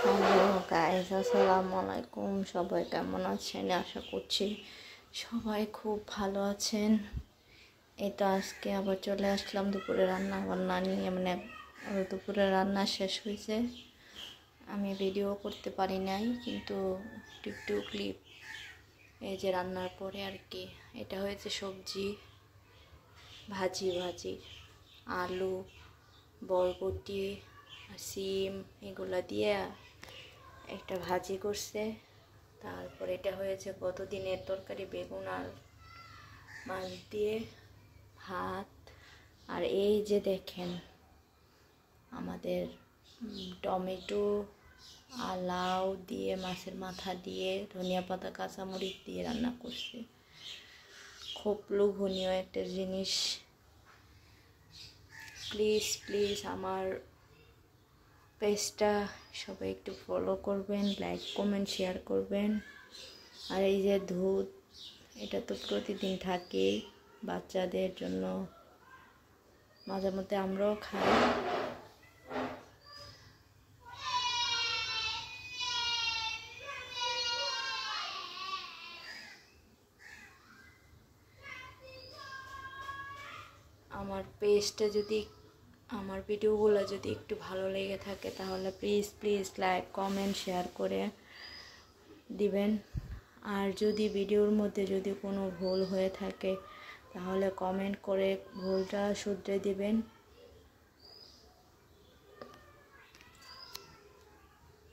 Hello guys, আসসালামু আলাইকুম। সবাই কেমন আছেন? আশা করছি সবাই খুব ভালো আছেন। এটা আজকে আবার চলে আসলাম দুপুরে রান্না বান্না নিয়ে। দুপুরে রান্না শেষ হয়েছে, আমি ভিডিও করতে পারি নাই, কিন্তু একটু ক্লিপ এই যে রান্নার পরে আর কি। এটা হয়েছে সবজি, ভাজি আলু, বরবটি, সিম এগুলা দিয়ে একটা ভাজি করছে। তারপর এটা হয়েছে গতদিনের তরকারি, বেগুন আর মাছ দিয়ে ভাত। আর এই যে দেখেন আমাদের টমেটো আর লাউ দিয়ে, মাছের মাথা দিয়ে, ধনিয়া পাতা, কাঁচামরিচ দিয়ে রান্না করছে। খুব লোভনীয় একটা জিনিস। প্লিজ আমার পেজটা সবাই একটু ফলো করবেন, লাইক কমেন্ট শেয়ার করবেন। আর এই যে দুধ, এটা তো প্রতিদিন থাকে বাচ্চাদের জন্য, মাঝে মধ্যে আমরাও খাই। আমার পেজটা যদি, আমার ভিডিওগুলো যদি একটু ভালো লেগে থাকে তাহলে প্লিজ লাইক কমেন্ট শেয়ার করে দিবেন। আর যদি ভিডিওর মধ্যে কোনো ভুল হয়ে থাকে তাহলে কমেন্ট করে ভুলটা শুধরে দিবেন।